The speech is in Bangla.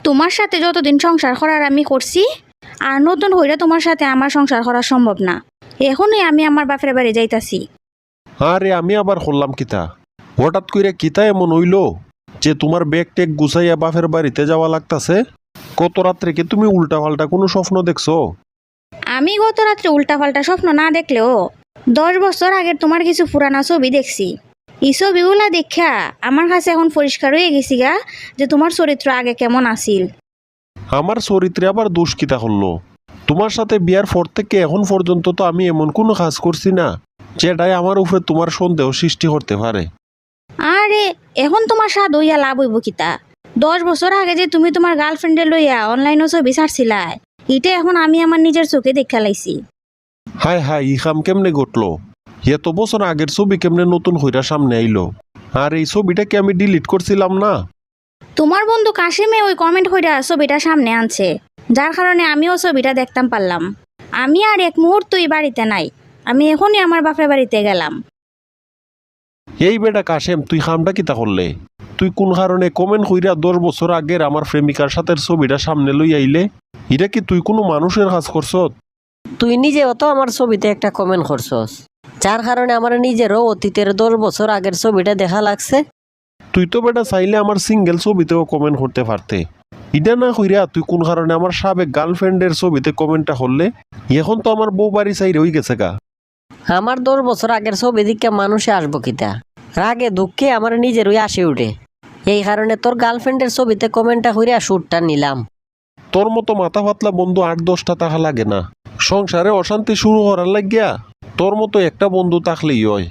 তোমার সাথে যতদিন সংসার করার আমি করছি আর নতুন হইলে তোমার সাথে আমার সংসার করা সম্ভব না। এখনই আমি আমার বাপের বাড়ি যাইতাছি। আরে আমি আবার করলাম কিতা? হঠাৎ কইরা কিতা এমন হইল যে তোমার ব্যাগ টেক গুছাইয়া বাপের বাড়িতে যাওয়া লাগতাছে? কত রাত্রে কি তুমি উল্টা পাল্টা কোনো স্বপ্ন দেখছো? আমি গত রাত্রে উল্টাপাল্টা স্বপ্ন না দেখলেও 10 বছর আগের তোমার কিছু পুরানা ছবি দেখছি। এই ছবিগুলা দেখা আমার কাছে এখন পরিষ্কার হয়ে গেছি গা যে তোমার চরিত্র আগে কেমন আছিল। আমার চরিত্রে আবার দোষ কিতা করলো? তোমার সাথে বিয়ার পর থেকে এখন পর্যন্ত তো আমি এমন কোনো কাজ করছি না যেটাই আমার উপরে তোমার সন্দেহ সৃষ্টি করতে পারে। আরে এখন তোমার স্বাদ হইয়া লাভ হইব কিতা? 10 বছর আগে যে তুমি তোমার গার্লফ্রেন্ডে লইয়া অনলাইনে ছবি ছাড়ছিলা, এটা এখন আমি আমার নিজের চোখে দেখা লাইছি। হায় হায়, ই খাম কেমনে ঘটলো? এত বছর আগের ছবি কেমনে নতুন হইরা সামনে আইলো? আর এই ছবিটাকে আমি ডিলিট করছিলাম না? তোমার বন্ধু কাশিমে ওই কমেন্ট হইরা ছবিটা সামনে আনছে, যার কারণে আমিও ছবিটা দেখতাম পারলাম। আমি আর এক মুহূর্তই বাড়িতে নাই, আমি এখনই আমার বাপের বাড়িতে গেলাম। এই বেটা কাশেম, তুই খামটা কিতা করলে? তুই কোন কারণে কমেন্ট কইরা 10 বছর আগের আমার প্রেমিকার সাথে ছবিটা সামনে লই আইলে? এটা কি তুই কোনো মানুষের কাজ করছত? তুই নিজেও তো আমার ছবিতে একটা কমেন্ট করছস, যার কারণে আমার নিজেরও অতীতের 10 বছর আগের ছবিটা দেখা লাগছে। তুই তো বেটা চাইলে আমার সিঙ্গেল ছবিতেও কমেন্ট করতে পারতে। এটা না কইরা তুই কোন কারণে আমার সাবেক গার্লফ্রেন্ডের ছবিতে কমেন্টটা করলে? এখন তো আমার বউ বাড়ি চাইরে হই গেছে গা। আমার 10 বছর আগের ছবি দিকে মানুষে আসবো কিতা? রাগে দুঃখে আমার নিজেরই আসে উঠে। এই কারণে তোর গার্লফ্রেন্ডের ছবিতে কমেন্টটা কইরা শুটটা নিলাম। তোর মতো মাথা পাতলা বন্ধু 8-10টা টাকা লাগে না। সংসারে অশান্তি শুরু করার লাগিয়া তোর মতো একটা বন্ধু থাকলেই হয়।